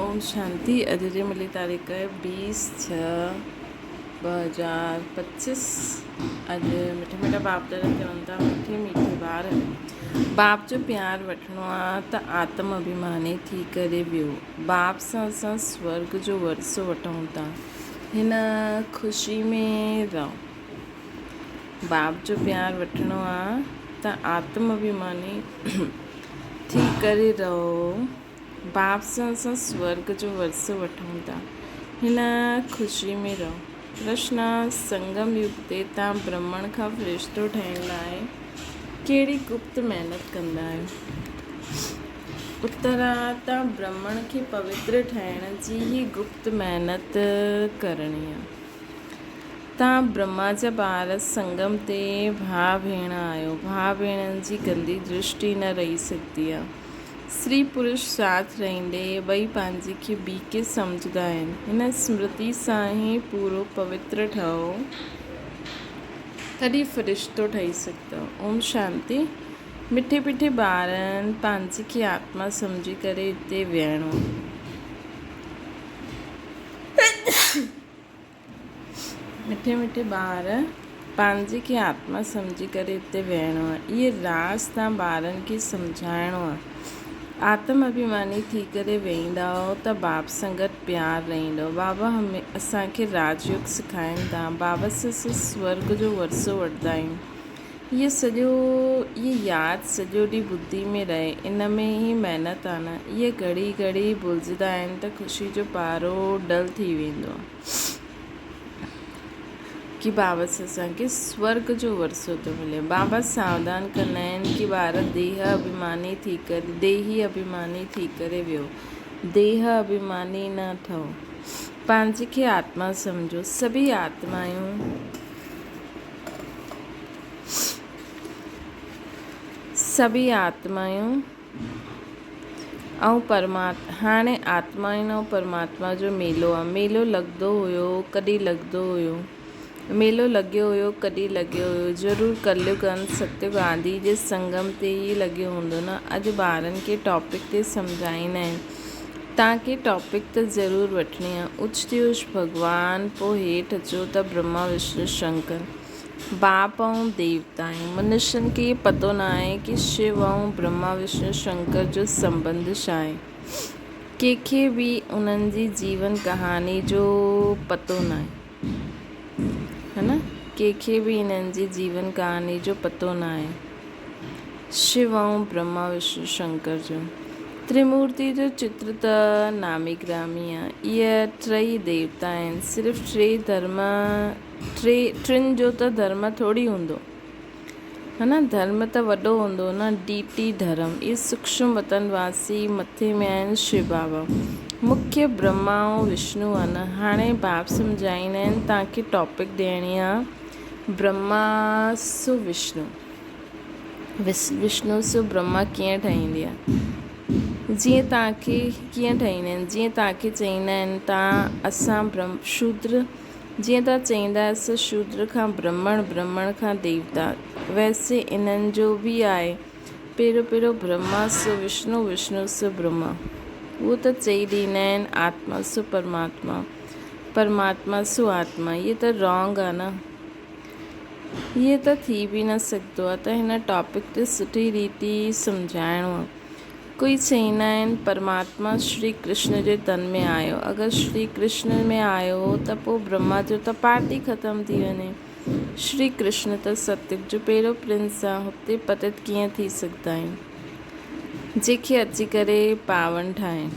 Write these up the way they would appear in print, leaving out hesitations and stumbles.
ओम शांति। अॼु जी मिली तारीख़ 20/6/2025। अॼु मिठा मिठा बाप दादा चवनि था मिठी मिठी ॿार बाप जो प्यार वठिणो आहे त आत्म अभिमानी थी करे वियो। बाप सां असां स्वर्ग जो वरसो वठूं था, हिन ख़ुशी में रहो। बाप जो प्यार वठिणो आहे त आत्म अभिमानी थी करे रहो। बाप सां असां स्वर्ग जो वरसो वठूं था, हिन ख़ुशी में रहो। प्रश्न: संगम युग ते तव्हां ब्रह्मण खां फ़रिश्तो ठहिण लाइ कहिड़ी गुप्त महिनत कंदा आहियो? उत्तर आहे, तव्हां ब्रह्मण खे पवित्र ठाहिण जी ही गुप्त महिनत करणी आहे। तव्हां ब्रह्मा जा ॿार संगम ते भाउ भेण आहियो। भाउ भेणनि जी गंदी दृष्टि न रही सघंदी आहे। स्त्री पुरुष साथ रहंदे ॿई पंहिंजे खे ॿी खे सम्झंदा आहिनि। हिन स्मृति सां ई पूरो पवित्र ठहो, तॾहिं फ़रिश्तो ठही सघंदो। ओम शांति। मिठे मिठे ॿारनि पंहिंजे खे आत्मा सम्झी करे हिते विहणो। मिठे मिठे ॿार पंहिंजे खे आत्मा सम्झी करे हिते विहणो आहे। इहे राज़ तव्हां ॿारनि खे सम्झाइणो आहे। आत्म अभिमानी थी करे वेहींदा त बाप सां गॾु प्यार रहंदो। बाबा असांखे राजयोग सेखारीनि था। बाबा सां असां स्वर्ग जो वरसो वठंदा आहियूं। इहे यादि सॼो ॾींहुं ॿुधी में रहे, इन में ई महिनत आहे न। इहे घड़ी घड़ी भुलिजंदा आहिनि त ख़ुशी जो पारो डल थी वेंदो आहे कि बाबा सां असांखे स्वर्ग जो वरसो थो मिले। बाबा सावधान कंदा आहिनि कि ॿार देही अभिमानी थी करे वियो। देह अभिमानी न ठहो, पंहिंजे खे आत्मा सम्झो। सभी आत्मायूं ऐं हाणे आत्माउनि ऐं परमात्मा जो मेलो आहे। मेलो लॻंदो हुयो ज़रूरु कलयुग अंत सतयुग आदि जे संगम ते ई लॻियो हूंदो न। अॼु ॿारनि खे टॉपिक ते सम्झाईंदा आहिनि। तव्हांखे टॉपिक त ज़रूरु वठणी आहे। उच ते उच भॻवान, पोइ हेठि अचो त ब्रह्मा विष्णु शंकर, बाप ऐं देवता आहियूं। मनुष्यनि खे इहे पतो न आहे कि शिव ऐं ब्रह्मा विष्णु शंकर जो संबंध छा आहे। कंहिंखे बि उन्हनि जी जीवन कहानी जो पतो न आहे, है न। कंहिंखे बि इन्हनि जी जीवन कहानी जो पतो न आहे। शिव ऐं ब्रह्मा विष्णु शंकर जो त्रिमूर्ति जो चित्र त नामी ग्रामी आहे। इहे टई देवता आहिनि। सिर्फ़ु टिनि जो त धर्म थोरी हूंदो, है न। धर्म त वॾो हूंदो न, डीटी धर्म। इहे सूक्ष्म वतनवासी मथे में आहिनि शिव बाबा। मुख्य ब्रह्मा ऐं विष्णु आहे न। हाणे बाप सम्झाईंदा आहिनि तव्हांखे टॉपिक ॾियणी आहे ब्रह्मा सु विष्णु, विष्णु सु ब्रह्मा कीअं ठहींदी आहे। जीअं तव्हांखे कीअं ठाहींदा आहिनि, जीअं तव्हांखे चईंदा आहिनि असां शूद्र, जीअं तव्हां चईंदा असां शूद्र खां ब्रह्मण, ब्रह्मण खां देवता, वैसे इन्हनि जो बि आहे। पहिरियों ब्रह्मा सु विष्णु, विष्णु सु ब्रह्मा। उहो त चई ॾींदा आहिनि आत्मा सु परमात्मा, परमात्मा सु आत्मा। इहे त रॉन्ग आहे न। इहे त थी बि न सघंदो आहे। त हिन टॉपिक ते सुठी रीति सम्झाइणो आहे। कोई चईंदा आहिनि परमात्मा श्री कृष्ण जे तन में आयो। अगरि श्री कृष्ण में आयो त पोइ ब्रह्मा जो त पार्ट ई ख़तमु थी वञे। श्री कृष्ण त सतयुग जो पहिरियों प्रिंस आहे। हुते पतित कीअं थी सघंदा आहियूं, जंहिंखे अची करे पावन ठाहिनि,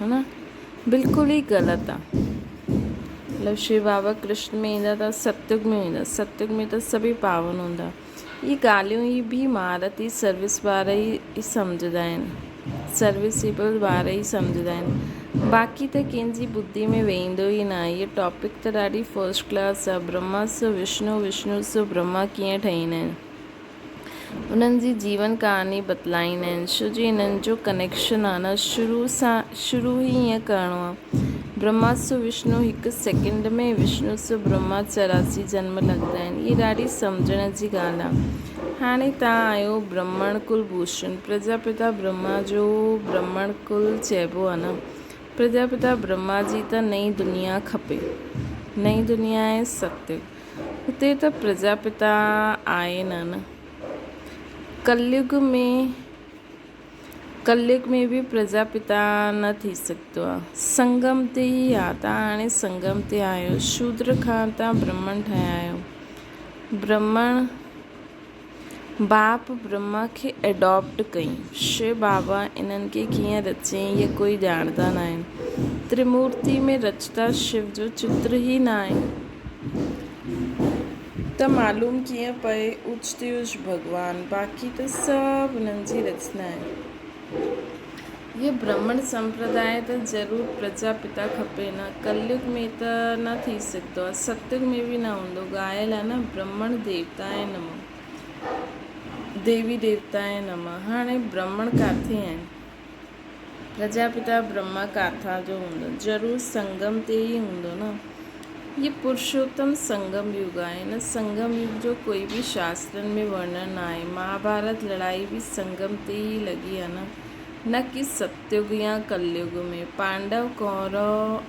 है न। बिल्कुलु ई ग़लति आहे। मतिलबु शिव बाबा कृष्ण में ईंदा त सतयुग में ईंदा। सतयुग में त सभई पावन हूंदा। इहे ॻाल्हियूं ई बि महारथी सर्विस वारा ई सम्झंदा आहिनि। सर्विसेबल वारा ई सम्झंदा आहिनि। बाक़ी त कंहिंजी ॿुधी में वेंदो ई न। इहे टॉपिक त ॾाढी फर्स्ट क्लास आहे। ब्रह्मा सु विष्णु, विष्णु सु ब्रह्मा कीअं ठहींदा आहिनि, उन्हनि जी जीवन कहानी बतलाईंदा आहिनि। छो जो इन्हनि जो कनेक्शन आहे न, शुरू ई ईअं करिणो आहे। ब्रह्मा सु विष्णु 1 सेकेंड में, विष्णु सु ब्रह्मा 84 जन्म लॻंदा आहिनि। इहे ॾाढी सम्झण जी ॻाल्हि आहे। हाणे तव्हां आहियो ब्रह्मण कुलभूषण। प्रजापिता ब्रह्मा जो ब्रह्मण कुल चइबो आहे न। प्रजापिता ब्रह्मा जी त नई दुनिया खपे। नई दुनिया आहे सत्य। हुते त प्रजापिता आहे न। कलयुग में भी प्रजापिता न थी सघंदो आहे। संगम ते ई आहे। तव्हां हाणे संगम ते आहियो। शूद्र खां तव्हां ब्रह्मण ठहिया आहियो। ब्रह्मण बाप ब्रह्मा खे एडॉप्ट कई। शिव बाबा इन्हनि खे कीअं रचियईं इहे कोई ॼाणंदा न आहिनि। त्रिमूर्ति में रचता शिव जो चित्र ई न आहे त मालूम कीअं पए उचतेउच भॻवानु। बाक़ी त सभु हुननि जी रचना आहे। ये ब्राह्मण संप्रदाय त ज़रूरु प्रजापिता खपे न। कलयुग में त न थी सघंदो आहे। सतयुग में बि न हूंदो। ॻायल आहे न ब्राह्मण देवताए नमः। देवी देवताए नमः। हाणे ब्राह्मण किथे आहिनि? प्रजापिता ब्रह्मा किथां जो हूंदो? ज़रूरु संगम ते ई हूंदो न। ये पुरुषोत्तम संगम युग आहे। न संगम युग जो कोई बि शास्त्रनि में वर्णन न आहे। महाभारत लड़ाई बि संगम ते ई लॻी आहे न कि सतयुग या कलयुग में। पांडव कौरव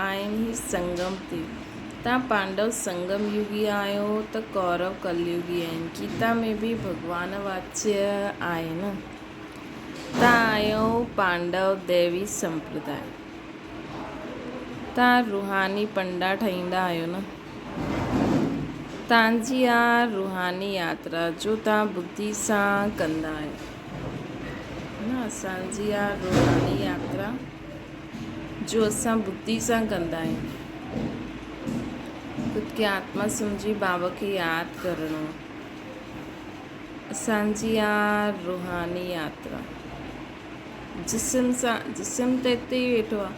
आहिनि ही संगम ते। तव्हां पांडव संगम युगी आहियो त कौरव कलयुगी आहिनि। गीता में बि भगवान वाच्य आहे न। तव्हां आहियो पांडव दैवी संप्रदाय। तव्हां रूहानी पंडा ठहींदा आहियो न। तव्हांजी आहे रूहानी यात्रा जो तव्हां बुद्धि सां कंदा आहियो न। असांजी आहे रूहानी यात्रा जो असां बुद्धि सां कंदा आहियूं। ख़ुदि खे आत्मा सम्झी बाबा खे यादि करणो। असांजी आहे रूहानी यात्रा। जिस्म त हिते ई वेठो आहे।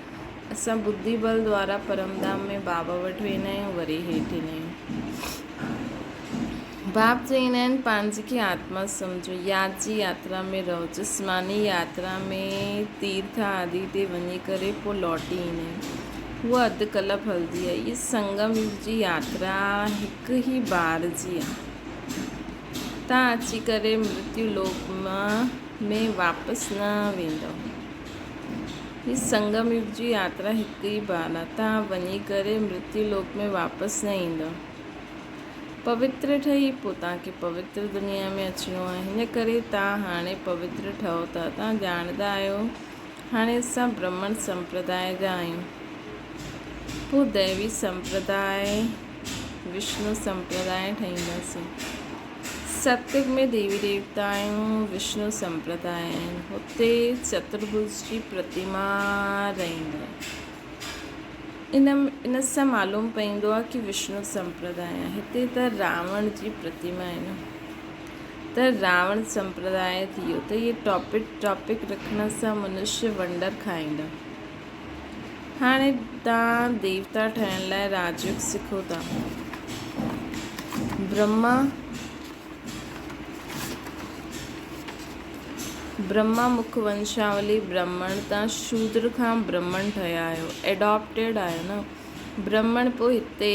असां बुद्धि बल द्वारा परमधाम में बाबा वटि वेंदा आहियूं, वरी हेठि ईंदा आहियूं। बाप चईंदा आहिनि पंहिंजे खे आत्मा सम्झो, यादि जी यात्रा में रहो। जिस्मानी यात्रा में तीर्थ आदि ते वञी करे पोइ लौटी ईंदा आहिनि। उहा अधु कल्प हलंदी आहे। इहा संगम युग जी यात्रा हिकु ई बार जी आहे। तव्हां अची करे मृत्यु लोक में वापसि न वेंदव। ही संगम युग जी यात्रा हिकु ई बार आहे। तव्हां वञी करे मृत्यु लोक में वापसि न ईंदव। पवित्र ठही पोइ तव्हांखे पवित्र दुनिया में अचिणो आहे। हिन करे तव्हां हाणे पवित्र ठहो था। तव्हां ॼाणंदा आहियो हाणे असां ब्राह्मण संप्रदाय जा आहियूं। पोइ दैवी संप्रदाय विष्णु संप्रदाय ठहींदासीं। सतयुग में देवी देवता आहियूं। विष्णु संप्रदाय आहिनि। हुते चतुर्भुज जी प्रतिमा रहंदी आहे। इन सां मालूम पवंदो आहे कि विष्णु संप्रदाय आहे। हिते त रावण जी प्रतिमा आहे न, त रावण संप्रदाय थी वियो। त इहे टॉपिक रखण सां मनुष्य वंडर खाईंदा। हाणे तव्हां देवता ठहिण लाइ राजयोग सिखो था। ब्रह्मा मुख वंशावली ब्राह्मण। तव्हां शूद्र खां ब्राह्मण ठहिया आहियो। एडॉप्टेड आहियो न। ब्राह्मण पोइ हिते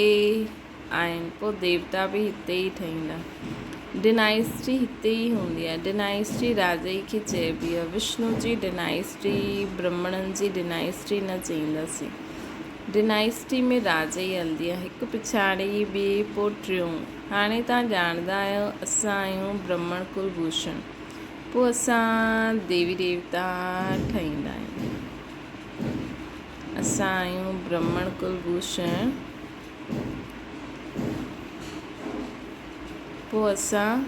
आहिनि। पोइ देवता बि हिते ई ठहींदा। डिनाइस्टी हिते ई हूंदी आहे। डिनाइस्टी राजा ई खे चइबी आहे। विष्णु जी डिनाइस्टी ब्राह्मणनि जी डिनाइस्टी न चईंदासीं। डिनाइस्टी में राजा ई हलंदी आहे। हिकु पिछाड़ी ॿिए पोइ टियों। हाणे तव्हां ॼाणंदा आहियो असां आहियूं ब्राह्मण कुलभूषण। पोइ असां देवी देवता ठहींदा आहियूं। असां आहियूं ब्राह्मण कुलभूषण। पोइ असां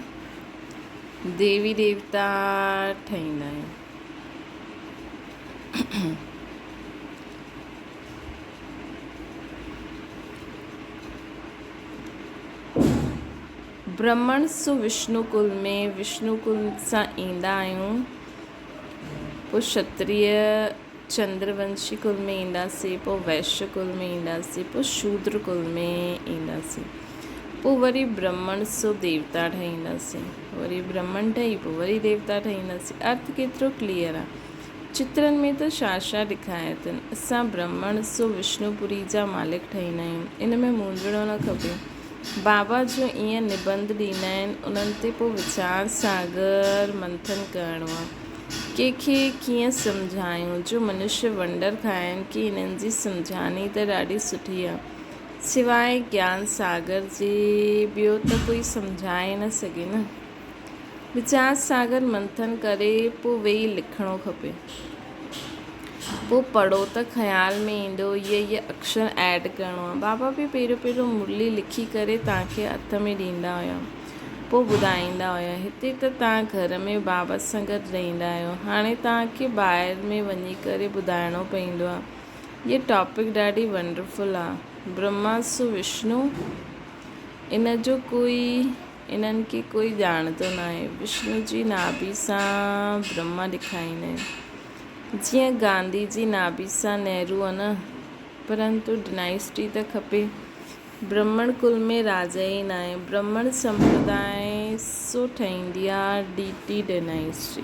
देवी देवता ठहींदा आहियूं। ब्राह्मण सो विष्णु कुल में विष्णु कुल सां ईंदा आहियूं। पोइ क्षत्रिय चंद्रवंशी कुल में ईंदासीं। पोइ वैश्य कुल में ईंदासीं। पोइ शूद्र कुल में ईंदासीं। पोइ वरी ब्राह्मण सो देवता ठहींदासीं। वरी ब्राह्मण ठही पोइ वरी देवता ठहींदासीं। अर्थ केतिरो क्लियर आहे। चित्रनि में त छा ॾेखारिया अथनि। असां ब्राह्मण सो विष्णुपुरी जा मालिक ठहींदा आहियूं। इन में मूंझणो न खपे। बाबा जो ईअं निबंध ॾींदा आहिनि उन्हनि ते पोइ वीचार सागर मंथन करिणो आहे। कंहिंखे कीअं सम्झायूं जो मनुष्य वंडर खाइनि की इन्हनि जी सम्झानी त ॾाढी सुठी आहे, सवाइ ज्ञान सागर जे ॿियो त कोई सम्झाए न सघे न। वीचार सागर मंथन करे पोइ वेही लिखणो खपे। पोइ पढ़ो त ख़्याल में ईंदो इहे अक्षर ऐड करिणो आहे। बाबा बि पहिरियों मुरली लिखी करे तव्हांखे हथ में ॾींदा हुया, पोइ ॿुधाईंदा हुया हिते त तव्हां घर में बाबा सां गॾु रहंदा आहियो, हाणे तव्हांखे ॿाहिरि में वञी करे ॿुधाइणो पवंदो आहे। इहा टॉपिक ॾाढी वंडरफुल आहे। ब्रह्मा सो विष्णु इन्हनि खे कोई ॼाणंदो न आहे। विष्णु जी नाभि सां ब्रह्मा ॾेखारींदा आहिनि, जीअं गांधी जी नाभि सां नेहरू आहे न, परंतु डिनाइस्टी त खपे। ब्राह्मण कुल में राजा ई न आहे। ब्राह्मण संप्रदाय सो ठहींदी आहे DT डिनाइस्टी।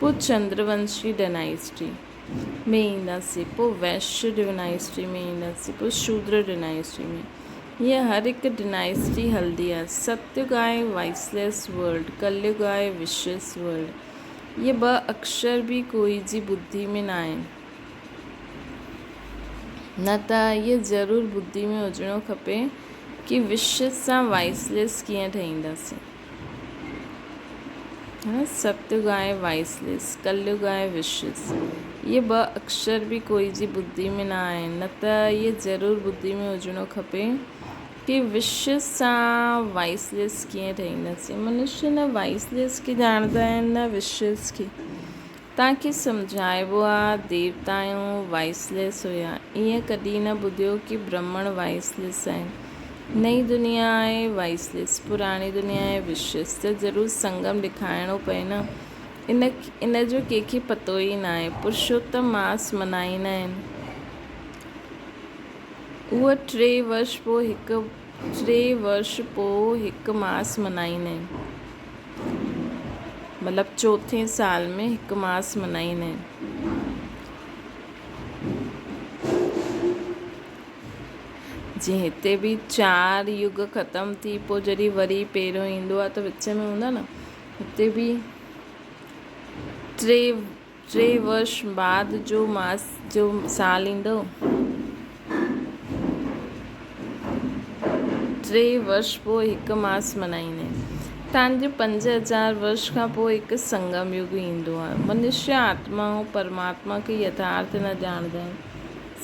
पोइ चंद्रवंशी डिनाइस्टी में ईंदासीं, पोइ वैश्य डिनाइस्टी में ईंदासीं, पोइ शूद्र डिनाइस्टी में। हीअ हर हिकु डिनाइस्टी हलंदी आहे। सतयुग आहे वाइसलेस वर्ल्ड, कलयुग आहे विशियस वर्ल्ड। इहे 2 अक्षर बि कोई जी बुद्धि में न आहिनि, न त इहे ज़रूरु बुद्धि में हुजणो खपे कि विशियस सां वाइसलेस कीअं ठहींदासीं। सतयुग आहे वाइसलेस, कलयुग आहे विशियस। इहे 2 अक्षर बि कोई जी बुद्धि में न आहिनि, न त इहे ज़रूरु बुद्धि में हुजणो खपे कि विशियस सां वाइसलेस कीअं ठहींदासीं। मनुष्य न वाइसलेस खे ॼाणंदा आहिनि न विशियस खे। तव्हांखे सम्झाइबो आहे देवताऊं वाइसलेस हुया, ईअं कॾहिं न ॿुधियो कि ब्राह्मण वाइसलेस आहिनि। नई दुनिया आहे वाइसलेस, पुराणी दुनिया आहे विशियस, त ज़रूरु संगम ॾेखारिणो पए न। इन जो कंहिंखे पतो ई न आहे। पुरुषोत्तम मास मल्हाईंदा आहिनि, उहा 3 वर्ष पोइ हिकु मास मल्हाईंदा आहिनि, मतिलबु 4थे साल में हिकु मास मल्हाईंदा आहिनि। जीअं हिते बि 4 युग ख़तमु थी पोइ जॾहिं वरी पहिरियों ईंदो आहे त विच में हूंदा न, हिते बि 3 वर्ष बाद जो साल ईंदो। 3 वर्ष पोइ हिकु मास मल्हाईंदा आहिनि। तव्हांजे 5000 वर्ष खां पोइ हिकु संगम युग ईंदो आहे। मनुष्य आत्मा ऐं परमात्मा खे यथार्थ न ॼाणंदा आहिनि,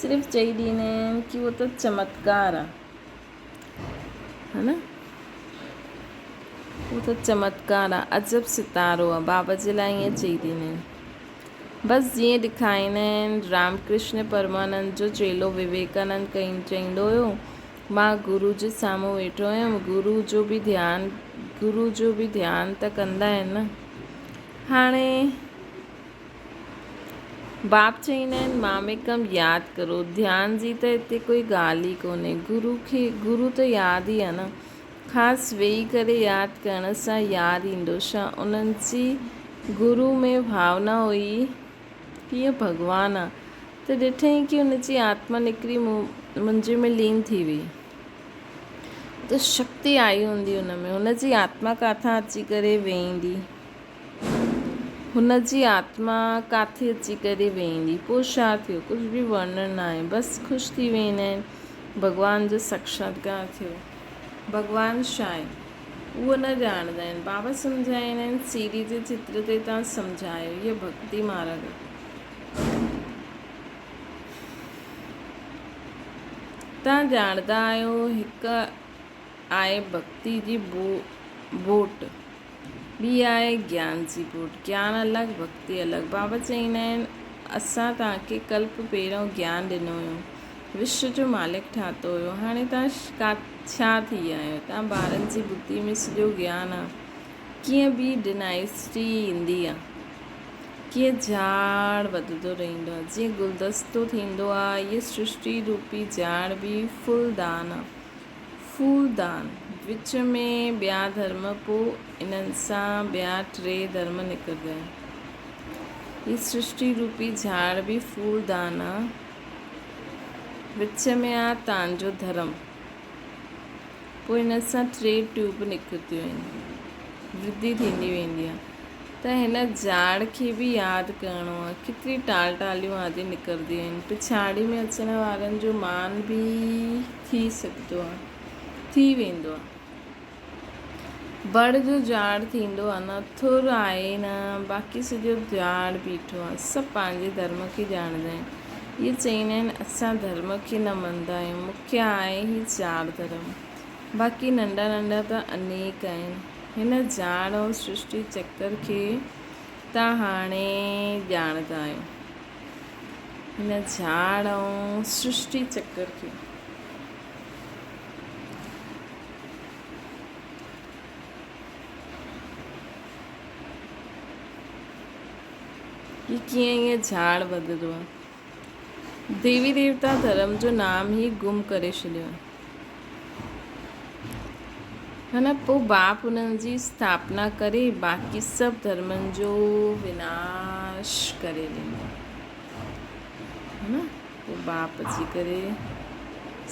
सिर्फ़ु चई ॾींदा आहिनि कि उहो त चमत्कार आहे, है न, उहो त चमत्कार आहे, अजब सितारो आहे। बाबा जे लाइ ईअं चई ॾींदा आहिनि। बसि जीअं ॾेखारींदा आहिनि। रामकृष्ण परमानंद जो चेलो विवेकानंद चईंदो हुयो, मां गुरू जे साम्हूं वेठो हुयमि। गुरू जो बि ध्यानु त कंदा आहिनि न। हाणे बाप चईंदा आहिनि मामेकम यादि करो। ध्यान जी त हिते कोई ॻाल्हि ई कोन्हे। गुरू त यादि ई आहे न। ख़ासि वेही करे यादि करण सां यादि ईंदो छा? उन्हनि जी गुरू में भावना हुई कि हीअ भॻवानु आहे, त ॾिठईं कि उनजी आत्मा निकिरी मुंहिंजे में लीन थी वई, त शक्ति आई हूंदी हुन में। हुनजी आत्मा किथां अची करे वेहींदी, हुनजी आत्मा किथे अची करे वेहींदी। पोइ छा थियो? कुझु बि वर्णन न आहे, बसि ख़ुशि थी वेंदा आहिनि भॻवान जो साक्षात्कार थियो। भॻवानु छा आहे उहो न ॼाणंदा आहिनि। बाबा सम्झाईंदा आहिनि सीढ़ी जे चित्र ते तव्हां सम्झायो, इहा भक्ति मार्ग आहे। तव्हां ॼाणंदा आहियो हिकु आहे भक्ति जी बोट, ॿी आहे ज्ञान जी बोट। ज्ञान अलॻि, भक्ति अलॻि। बाबा चईंदा आहिनि असां तव्हांखे कल्प पहिरियों ज्ञान ॾिनो हुयो, विश्व जो मालिक ठातो हुयो, हाणे तव्हां छा थी विया आहियो? तव्हां ॿारनि जी बुद्धि में सॼो ज्ञान आहे। कीअं बि डिनाइस्टी ईंदी आहे, कीअं झाड़ वधंदो रहंदो आहे, जीअं गुलदस्तो थींदो आहे, इहा सृष्टि रूपी झाड़ बि फूलदान आहे। फूलदान विच में ॿिया धर्म, पोइ इन्हनि सां ॿिया 3 धर्म निकिरंदा आहिनि। हीअ सृष्टि रूपी झाड़ बि फूलदान आहे, विच में आहे तव्हांजो धर्म। पोइ हिन सां 3 ट्यूब निकिरंदियूं आहिनि, वृद्धि थींदी वेंदी आहे। त हिन झाड़ खे बि यादि करिणो आहे। केतिरी टालियूं आदि निकिरंदियूं आहिनि। पिछाड़ी में अचण वारनि जो मान बि थी सघंदो आहे, थी वेंदो आहे। बड़ जो झाड़ थींदो आहे न, थुर आहे न, बाक़ी सॼो झाड़ बीठो आहे। सभु पंहिंजे धर्म खे ॼाणंदा आहिनि। इहे चईंदा आहिनि असां धर्म खे न मञंदा आहियूं, मुख्य आहे ही 4 धर्म, बाक़ी नंढा नंढा त अनेक आहिनि। हिन झाड़ ऐं सृष्टि चक्र खे तव्हां हाणे ॼाणंदा आहियो। हिन झाड़ ऐं सृष्टि चक्र खे कि कीअं ईअं झाड़ वधंदो आहे। देवी देवता धर्म जो नाम ई गुम करे छॾियो आहे, है न। पोइ बाप उन्हनि जी स्थापना करे बाक़ी सभु धर्मनि जो विनाश करे ॾींदो, है न। पोइ बाप अची करे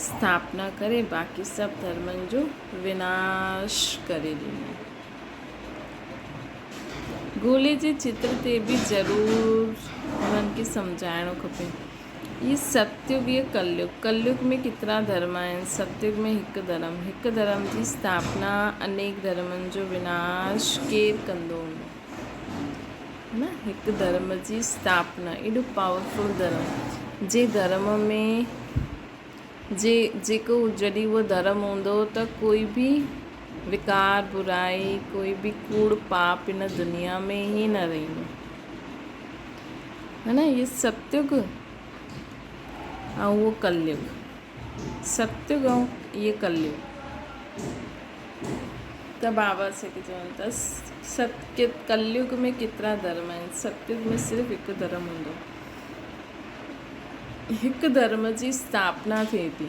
स्थापना करे बाक़ी सभु धर्मनि जो विनाश करे ॾींदो। गोले जे चित्र ते बि ज़रूरु उन्हनि खे सम्झाइणो खपे। ये सतयुग, ये कलयुग। कलयुग में केतिरा धर्म आहिनि, सतयुग में हिकु धर्म जी स्थापना, अनेक धर्मनि जो विनाश केरु कंदो हूंदो, है न। हिकु धर्म जी स्थापना, एॾो पावरफुल धर्म, जे धर्म में जेको जॾहिं उहो धर्म हूंदो त कोई बि विकार, बुराई, कोई बि कूड़ पाप इन दुनिया में ही न रहंदो, है न। ये सतयुग ऐं उहो कलयुग, सतयुग ऐं इहे कलयुग। त बाबा असांखे चवनि था कलयुग में केतिरा धर्म आहिनि, सतयुग में सिर्फ़ु हिकु धर्म हूंदो। हिकु धर्म जी स्थापना थिए थी,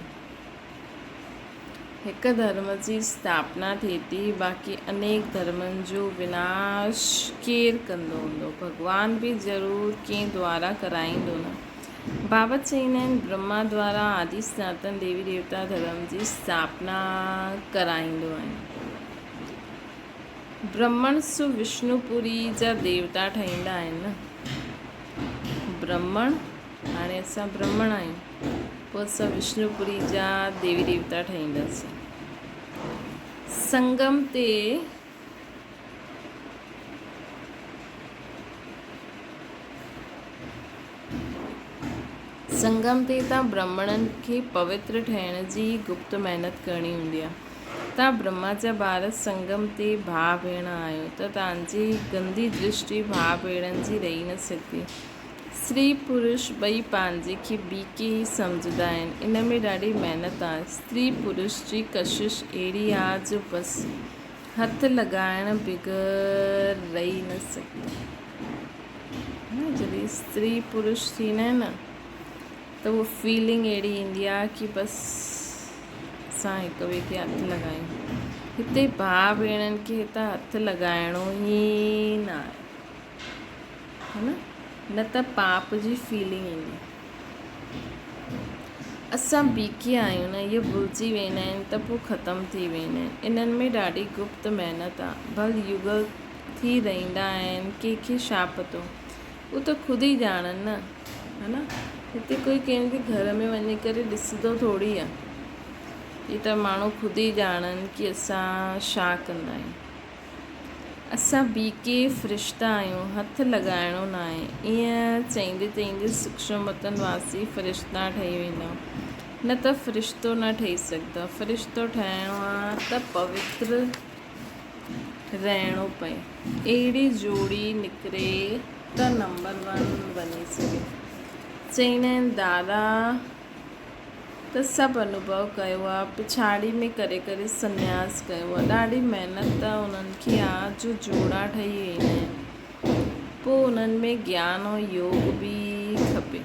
हिकु धर्म जी स्थापना थिए थी, बाक़ी अनेक धर्मनि जो विनाश केरु कंदो हूंदो? भॻवान बि ज़रूरु कंहिं द्वारा कराईंदो न। बाबा चईंदा आहिनि ब्रह्मा द्वारा आदि सनातन देवी देवता धर्म जी स्थापना कराईंदो आहे। ब्रह्मण सु विष्णुपुरी जा देवता ठहींदा आहिनि न। ब्रह्मण, हाणे असां ब्रह्मण आहियूं, पोइ असां विष्णुपुरी जा देवी देवता ठाहींदासीं। संगम ते तव्हां ब्राह्मणनि खे पवित्र ठहिण जी गुप्त महिनत करणी हूंदी आहे। तव्हां ब्रह्मा जा ॿार संगम ते भाउ भेण आहियो, त तव्हांजी गंदी दृष्टि भाउ भेणनि जी रही न सघंदी। स्त्री पुरुष ॿई पंहिंजे खे ॿी के ई सम्झंदा आहिनि। इन में ॾाढी महिनत आहे। स्त्री पुरुष जी कशिश अहिड़ी आहे जो बसि हथु लॻाइण बग़ैर रही न सघंदी। जॾहिं स्त्री पुरुष थींदा आहिनि न, त उहो फीलिंग अहिड़ी ईंदी आहे कि बसि असां हिक ॿिए खे हथु लॻायूं। हिते भाउ भेणनि खे हितां हथु लॻाइणो ई न आहे, है न। न त पाप जी फीलिंग ईंदी। असां बीकी आहियूं न, इहे भुलिजी वेंदा आहिनि त पोइ ख़तमु थी वेंदा आहिनि। इन्हनि में ॾाढी गुप्त महिनत आहे। भल युग थी रहंदा आहिनि, कंहिंखे छा पतो, उहो त ख़ुदि ई ॼाणनि न, है न। हिते कोई कंहिंजे घर में वञी करे ॾिसंदो थोरी आहे। ही त माण्हू ख़ुदि ई ॼाणनि कि असां छा कंदा आहियूं। असां ॿी के फ़रिश्ता आहियूं, हथु लॻाइणो न आहे। ईअं चईंदे चईंदे सूक्ष्म वतन वासी फ़रिश्ता ठही वेंदा, न त फ़रिश्तो न ठही सघंदा। फ़रिश्तो ठहिणो आहे त पवित्र रहणो पए। अहिड़ी जोड़ी निकिरे त नंबर 1 बनी सघे। चईंदा आहिनि दादा त सभु अनुभव कयो आहे, पिछाड़ी में करे करे संन्यास कयो आहे। ॾाढी महिनत उन्हनि खे आहे जो जोड़ा ठही वेंदा आहिनि। पोइ उन्हनि में ज्ञान ऐं योग बि खपे।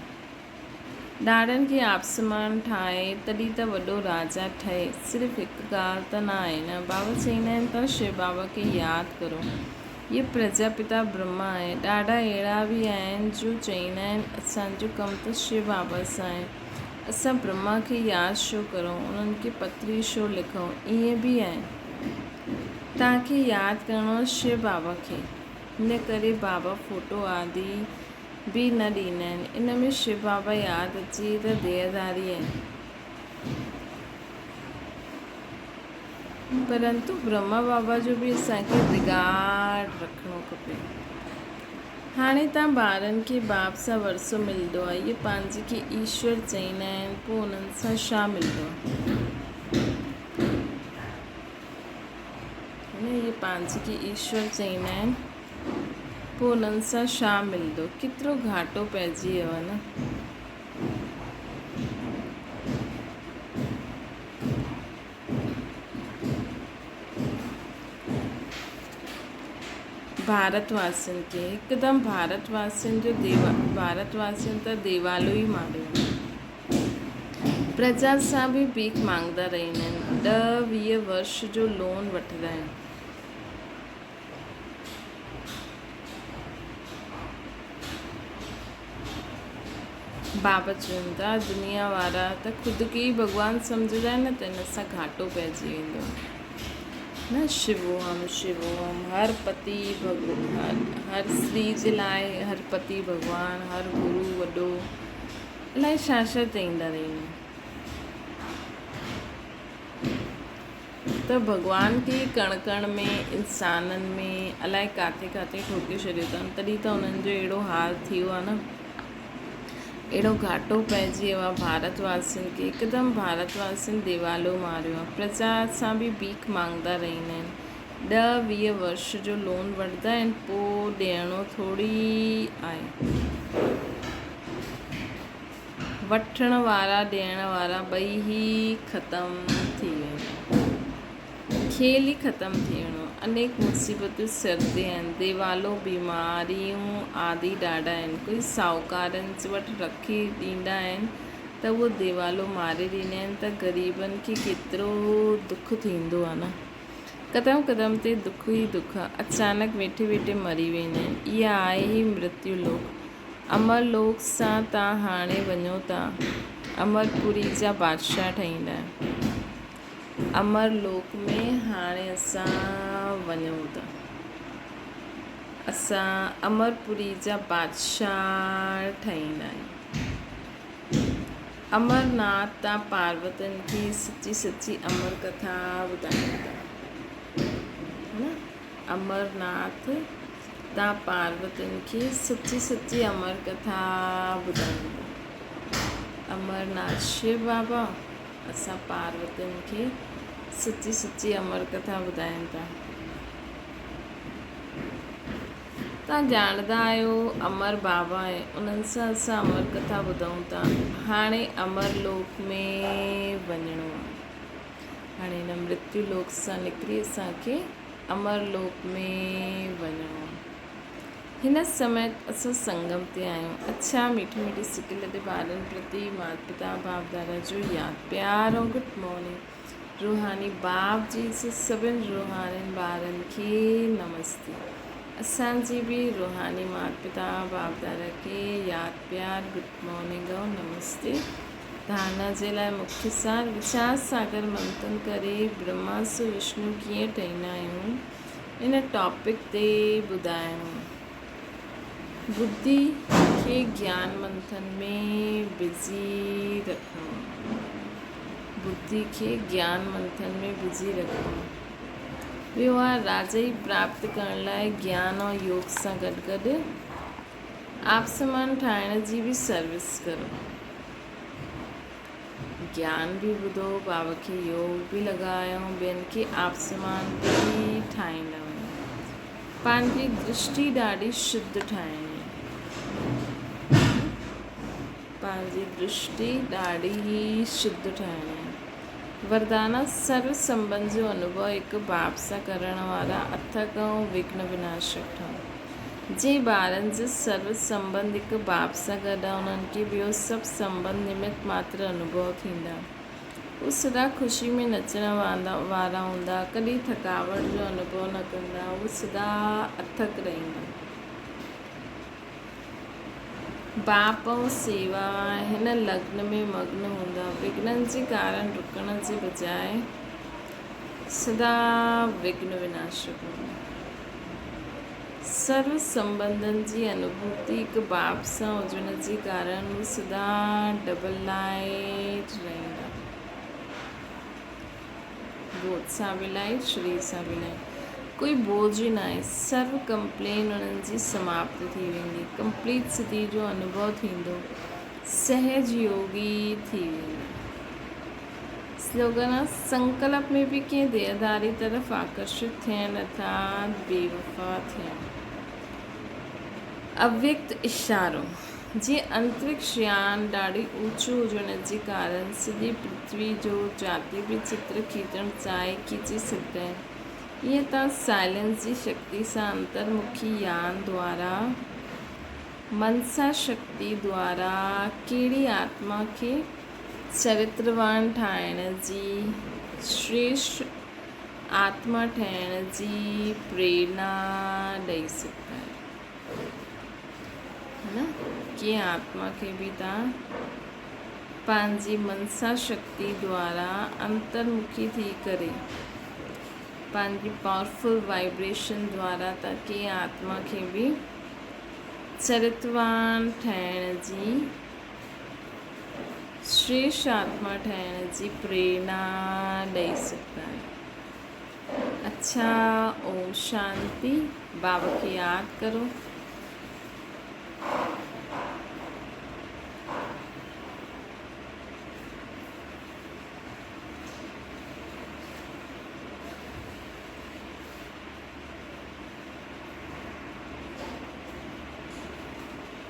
ॾाढनि खे आपसमान ठाहे तॾहिं त वॾो राजा ठहे। सिर्फ़ु हिकु ॻाल्हि त न आहे न। बाबा चईंदा आहिनि त शिव बाबा खे यादि करो। इहे प्रजापिता ब्रह्मा आहे। ॾाढा अहिड़ा बि आहिनि जो चईंदा आहिनि असांजो कमु त शिव बाबा सां आहे। असां ब्रह्मा खे यादि छो करूं, उन्हनि खे पत्री छो लिखूं, ईअं बि आहे। तव्हांखे यादि करिणो आहे शिव बाबा खे, हिन करे बाबा फोटो आदि बि न ॾींदा आहिनि। इन में शिव बाबा यादि अचे त देहदारी आहे, परंतु ब्रह्मा बाबा जो बि असांखे रिगार्ड रखिणो खपे। हाणे तव्हां ॿारनि खे बाप सां वरसो मिलंदो आहे, इहे पंहिंजे खे ईश्वर चईंदा आहिनि, पोइ उन्हनि सां छा मिलंदो आहे, इहे पंहिंजे खे ईश्वर चईंदा आहिनि, पोइ उन्हनि सां छा मिलंदो, केतिरो घाटो पइजी वियो आहे न। भारतवासियुनि खे हिकदमि भारतवासियुनि त देवालो ई मारियो। प्रजा सां बि भीख मांगदा रहंदा आहिनि, 10-20 वर्ष जो लोन वठंदा आहिनि। बाबा चवनि था दुनिया वारा त ख़ुदि खे ई भॻवानु सम्झंदा आहिनि न, त हिन सां घाटो पइजी वेंदो आहे न। शिवोहम हर पति भॻवान, हर स्त्री जे लाइ हर पति भॻवानु, हर गुरु वॾो, अलाए छा छा चईंदा रहंदा। त भॻवान खे कण कण में, इंसाननि में, अलाए किथे किथे ठोके छॾियो अथनि, तॾहिं त उन्हनि जो अहिड़ो हाल थी वियो आहे न, अहिड़ो घाटो पइजी वियो आहे भारतवासियुनि खे। हिकदमि भारतवासियुनि देवालो मारियो आहे, प्रजा सां बि भीख मांगदा रहंदा आहिनि, 10-20 वर्ष जो लोन वठंदा आहिनि, पोइ ॾियणो थोरी आहे। वठण वारा ॾियण वारा ॿई ई ख़तमु थी वेंदा, खेल ई ख़तमु थी वेंदो। अनेक मुसीबतूं सिरते आहिनि, देवालो बीमारियूं आदि ॾाढा आहिनि। कोई साहूकारनि वटि रखी ॾींदा आहिनि त उहो देवालो मारे ॾींदा आहिनि, त ग़रीबनि खे केतिरो दुख थींदो आहे न। क़दम क़दम ते दुख ई दुख, अचानक वेठे वेठे मरी वेंदा आहिनि। इहा आहे ई मृत्यु लोक। अमर लोक सां तव्हां हाणे वञो था, अमरपुरी जा बादशाह ठहींदा। अमर लोक में हाणे असां वञूं था, असां अमरपुरी जा बादशाह ठहींदा आहियूं। अमरनाथ तव्हां पार्वतियुनि खे सची सची अमर कथा ॿुधाईंदा, अमरनाथ तव्हां पार्वतियुनि खे सची सची अमर कथा ॿुधाईंदा। अमरनाथ शिव बाबा, असां पार्वतियुनि खे सची सची अमर कथा ॿुधाइनि था। तव्हां ॼाणंदा आहियो अमर बाबा आहे, उन्हनि सां असां अमर कथा ॿुधूं था। हाणे अमर लोक में वञिणो आहे, हाणे हिन मृत्यु लोक सां निकिरी असांखे अमर लोक में वञिणो आहे। हिन समय असां संगम ते आहियूं। अच्छा मीठी मीठी सिटी लॾे ॿारनि प्रति माता पिता बाप दादा जो यादि प्यार ऐं गुड मॉर्निंग। रूहानी बाप जी सभिनि रूहानी ॿारनि खे नमस्ते। असांजी बि रूहानी माता पिता बाप दादा खे यादि प्यार गुड मॉर्निंग ऐं नमस्ते। धारणा जे लाइ मुख्य सार विचार सागर मंथन करे ब्रह्मा सु विष्णु कीअं ठहींदा आहियूं, इन टॉपिक ते ॿुधाइणो। बुद्धि खे ज्ञान मंथन में बिज़ी रखणो, बुद्धि खे ज्ञान मंथन में बिज़ी रखणो। ॿियो आहे राजाई प्राप्त करण लाइ ज्ञान ऐं योग सां गॾु गॾु आपसमान ठाहिण जी बि सर्विस करो। ज्ञान बि ॿुधो, बाबा खे योग बि लॻायो, ॿियनि खे आपसमान बि ठाहींदा वञो। पंहिंजी दृष्टि ॾाढी शुद्ध ठाहिणी, पंहिंजी दृष्टि ॾाढी ई शुद्ध ठाहिणी। वरदाना सर्व संबंध जो अनुभव हिकु बाप सां करण वारा अथक ऐं विघ्न विनाशक ठहनि। जे ॿारनि जो सर्व संबंध हिकु बाप सां गॾु आहे, उन्हनि खे ॿियो सभु संबंध निमित मात्र अनुभव थींदा। उहे सदा ख़ुशी में नचण वारा हूंदा, कॾहिं थकावट जो अनुभव न कंदा, उहे सदा अथक रहंदा। बाप ऐं सेवा हिन लग्न में मग्न हूंदा। विघ्ननि जे कारण रुकण जे बजाए सदा विघ्न विनाशक हूंदा। सर्व संबंधनि जी अनुभूति हिकु बाप सां हुजण जे कारण हू सदा डबल लाइट रहंदा। बोध सां बि लाइट, शरीर सां बि लाइट। कोई बोझ न आहे। सर्व कंप्लेन उन्हनि जी समाप्त थी वेंदी। कंप्लीट स्थिति जो अनुभव थींदो। सहज योगी थी वेंदा। स्लोगन आहे, संकल्प में बि कंहिं देहधारी तरफ़ आकर्षित थियनि अर्थात बेवफ़ा थियनि। अव्यक्त इशारो, जीअं अंतरिक्ष यान ॾाढी ऊचो हुजण जे कारण सॼी पृथ्वी जो जाते बि चित्र खीचणु चाहे खीचे सघंदा आहिनि, ईअं तव्हां साइलेंस जी शक्ति सां अंतर्मुखी यान द्वारा मनसा शक्ति द्वारा कहिड़ी आत्मा खे चरित्रवान ठाहिण जी, श्रेष्ठ आत्मा ठहिण जी प्रेरणा ॾेई सघंदा आहियो, है न। कंहिं आत्मा खे बि तव्हां पंहिंजी मनसा शक्ति द्वारा अंतर्मुखी थी करे पंहिंजी पावरफुल वाइब्रेशन द्वारा तव्हां कंहिं आत्मा खे बि चरित्रवान ठहिण जी, श्रेष्ठ आत्मा ठहिण जी प्रेरणा ॾेई सघंदा आहियो। अच्छा, ओम शांति। बाबा खे यादि करो।